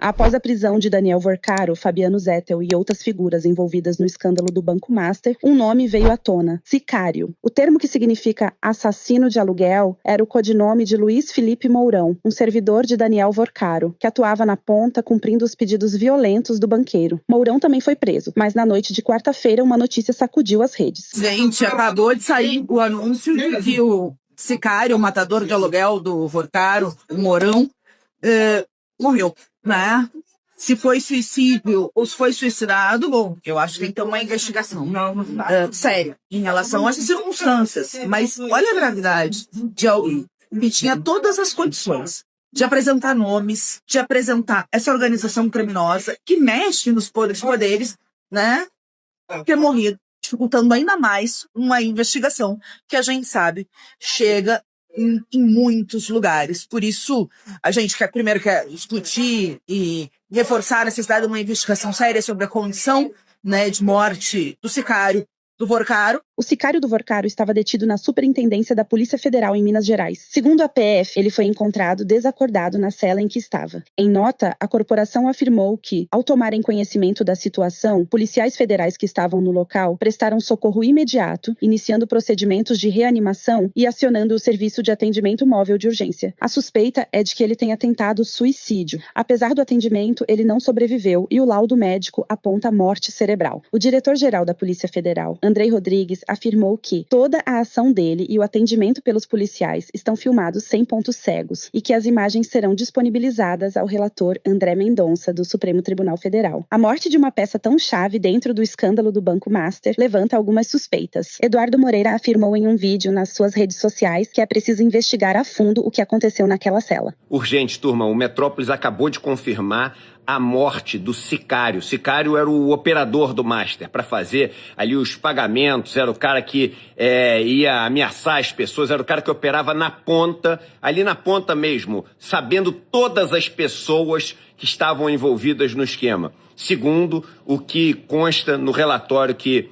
Após a prisão de Daniel Vorcaro, Fabiano Zettel e outras figuras envolvidas no escândalo do Banco Master, um nome veio à tona: sicário. O termo, que significa assassino de aluguel, era o codinome de Luiz Felipe Mourão, um servidor de Daniel Vorcaro, que atuava na ponta cumprindo os pedidos violentos do banqueiro. Mourão também foi preso, mas na noite de quarta-feira uma notícia sacudiu as redes. Gente, acabou de sair o anúncio de que o sicário, o matador de aluguel do Vorcaro, o Mourão, morreu, né? Se foi suicídio ou se foi suicidado, bom, eu acho que tem que ter uma investigação séria em relação a essas circunstâncias. Mas olha a gravidade de alguém que tinha todas as condições de apresentar nomes, de apresentar essa organização criminosa que mexe nos poderes, né? Ter morrido, dificultando ainda mais uma investigação que a gente sabe chega em muitos lugares. Por isso, a gente quer discutir e reforçar a necessidade de uma investigação séria sobre a condição, né, de morte do sicário do Vorcaro. O sicário do Vorcaro estava detido na Superintendência da Polícia Federal em Minas Gerais. Segundo a PF, ele foi encontrado desacordado na cela em que estava. Em nota, a corporação afirmou que, ao tomarem conhecimento da situação, policiais federais que estavam no local prestaram socorro imediato, iniciando procedimentos de reanimação e acionando o serviço de atendimento móvel de urgência. A suspeita é de que ele tenha tentado suicídio. Apesar do atendimento, ele não sobreviveu e o laudo médico aponta morte cerebral. O diretor-geral da Polícia Federal, Andrei Rodrigues, afirmou que toda a ação dele e o atendimento pelos policiais estão filmados sem pontos cegos e que as imagens serão disponibilizadas ao relator André Mendonça, do Supremo Tribunal Federal. A morte de uma peça tão chave dentro do escândalo do Banco Master levanta algumas suspeitas. Eduardo Moreira afirmou em um vídeo nas suas redes sociais que é preciso investigar a fundo o que aconteceu naquela cela. Urgente, turma, o Metrópolis acabou de confirmar a morte do sicário. O sicário era o operador do Master para fazer ali os pagamentos, era o cara que ia ameaçar as pessoas, era o cara que operava na ponta, ali na ponta mesmo, sabendo todas as pessoas que estavam envolvidas no esquema. Segundo o que consta no relatório que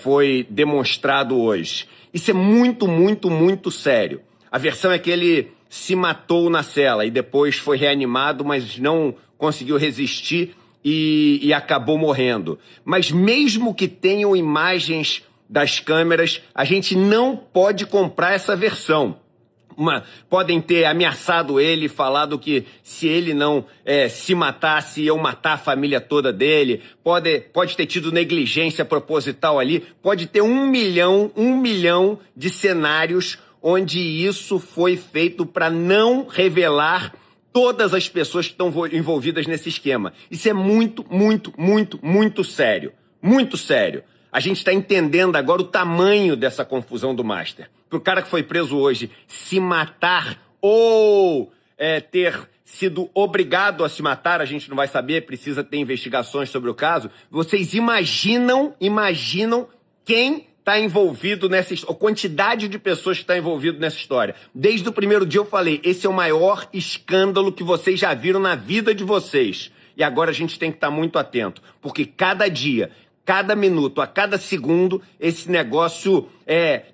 foi demonstrado hoje. Isso é muito, muito, muito sério. A versão é que ele se matou na cela e depois foi reanimado, mas não conseguiu resistir e acabou morrendo. Mas mesmo que tenham imagens das câmeras, a gente não pode comprar essa versão. Podem ter ameaçado ele, falado que se ele não se matasse, iam matar a família toda dele. Pode ter tido negligência proposital ali. Pode ter 1 milhão de cenários onde isso foi feito para não revelar todas as pessoas que estão envolvidas nesse esquema. Isso é muito, muito, muito, muito sério. Muito sério. A gente está entendendo agora o tamanho dessa confusão do Master. Para o cara que foi preso hoje se matar ou ter sido obrigado a se matar, a gente não vai saber, precisa ter investigações sobre o caso. Vocês imaginam quem está envolvido nessa história, a quantidade de pessoas que está envolvido nessa história. Desde o primeiro dia eu falei, esse é o maior escândalo que vocês já viram na vida de vocês. E agora a gente tem que estar muito atento, porque cada dia, cada minuto, a cada segundo, esse negócio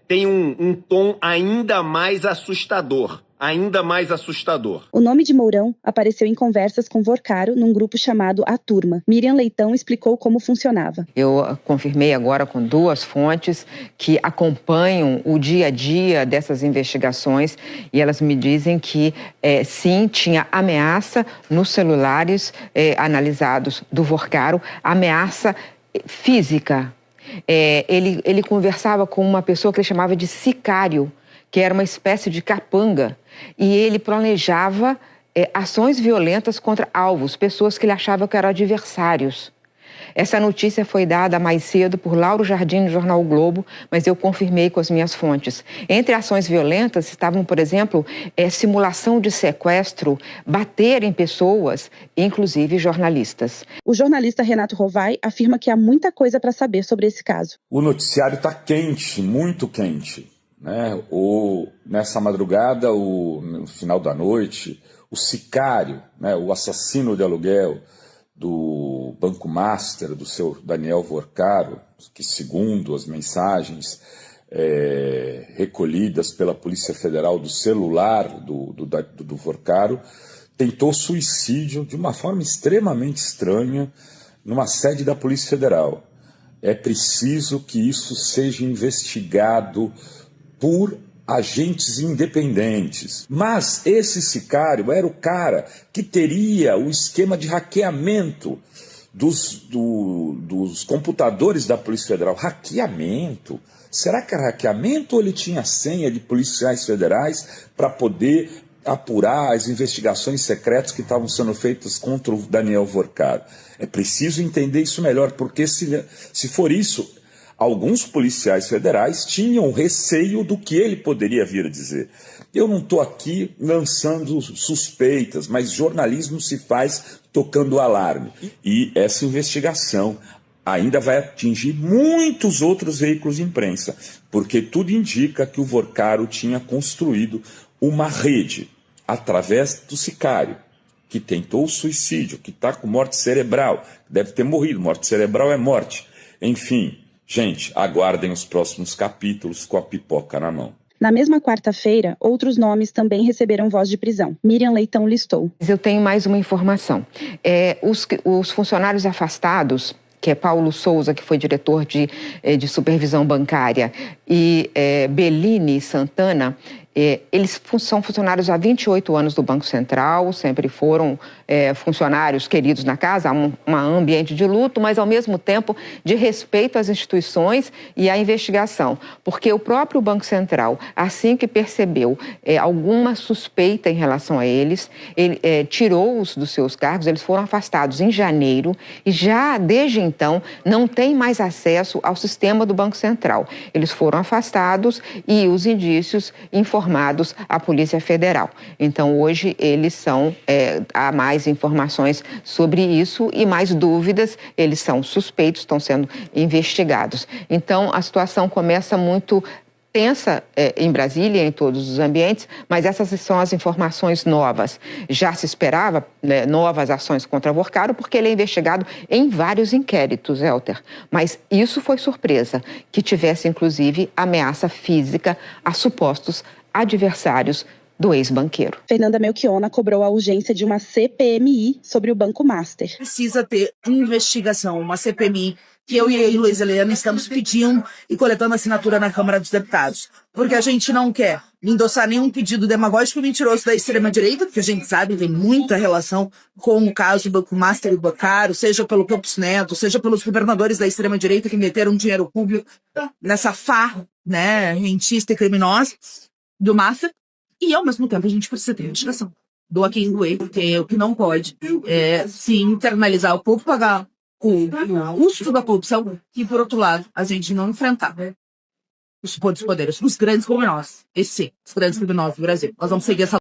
tem um tom ainda mais assustador. Ainda mais assustador. O nome de Mourão apareceu em conversas com Vorcaro num grupo chamado A Turma. Miriam Leitão explicou como funcionava. Eu confirmei agora com 2 fontes que acompanham o dia a dia dessas investigações e elas me dizem que sim, tinha ameaça nos celulares analisados do Vorcaro, ameaça física. Ele conversava com uma pessoa que ele chamava de sicário, que era uma espécie de capanga, e ele planejava ações violentas contra alvos, pessoas que ele achava que eram adversários. Essa notícia foi dada mais cedo por Lauro Jardim no jornal O Globo, mas eu confirmei com as minhas fontes. Entre ações violentas estavam, por exemplo, simulação de sequestro, bater em pessoas, inclusive jornalistas. O jornalista Renato Rovai afirma que há muita coisa para saber sobre esse caso. O noticiário está quente, muito quente. Nessa madrugada, no final da noite, o sicário, o assassino de aluguel do Banco Master, do seu Daniel Vorcaro, que segundo as mensagens recolhidas pela Polícia Federal do celular do Vorcaro, tentou suicídio de uma forma extremamente estranha numa sede da Polícia Federal. É preciso que isso seja investigado por agentes independentes. Mas esse sicário era o cara que teria o esquema de hackeamento dos computadores da Polícia Federal. Hackeamento? Será que era hackeamento ou ele tinha senha de policiais federais para poder apurar as investigações secretas que estavam sendo feitas contra o Daniel Vorcaro? É preciso entender isso melhor, porque se for isso, alguns policiais federais tinham receio do que ele poderia vir a dizer. Eu não estou aqui lançando suspeitas, mas jornalismo se faz tocando alarme. E essa investigação ainda vai atingir muitos outros veículos de imprensa, porque tudo indica que o Vorcaro tinha construído uma rede através do sicário, que tentou o suicídio, que está com morte cerebral, deve ter morrido, morte cerebral é morte. Enfim, gente, aguardem os próximos capítulos com a pipoca na mão. Na mesma quarta-feira, outros nomes também receberam voz de prisão. Miriam Leitão listou. Eu tenho mais uma informação. Os funcionários afastados, que é Paulo Souza, que foi diretor de supervisão bancária, e Bellini Santana, eles são funcionários há 28 anos do Banco Central, sempre foram funcionários queridos na casa, há um ambiente de luto, mas ao mesmo tempo de respeito às instituições e à investigação. Porque o próprio Banco Central, assim que percebeu alguma suspeita em relação a eles, ele tirou-os dos seus cargos, eles foram afastados em janeiro e já desde então não tem mais acesso ao sistema do Banco Central. Eles foram afastados e os indícios informados à Polícia Federal. Então, hoje, eles são, há mais informações sobre isso e mais dúvidas, eles são suspeitos, estão sendo investigados. Então, a situação começa muito tensa em Brasília, em todos os ambientes, mas essas são as informações novas. Já se esperava novas ações contra Vorcaro, porque ele é investigado em vários inquéritos, Elter. Mas isso foi surpresa, que tivesse, inclusive, ameaça física a supostos adversários do ex-banqueiro. Fernanda Melchiona cobrou a urgência de uma CPMI sobre o Banco Master. Precisa ter investigação, uma CPMI, que eu e a Luiz Helena estamos pedindo e coletando assinatura na Câmara dos Deputados. Porque a gente não quer endossar nenhum pedido demagógico e mentiroso da extrema-direita, porque a gente sabe que tem muita relação com o caso do Banco Master e do Vorcaro, seja pelo Campos Neto, seja pelos governadores da extrema-direita que meteram dinheiro público nessa farra, rentista e criminosa do Master. E, ao mesmo tempo, a gente precisa ter investigação. Doa quem doer, porque o que não pode é se internalizar o povo, pagar o custo da corrupção e, por outro lado, a gente não enfrentar os poderes, os grandes criminosos. Esse sim, os grandes criminosos do Brasil. Nós vamos seguir essa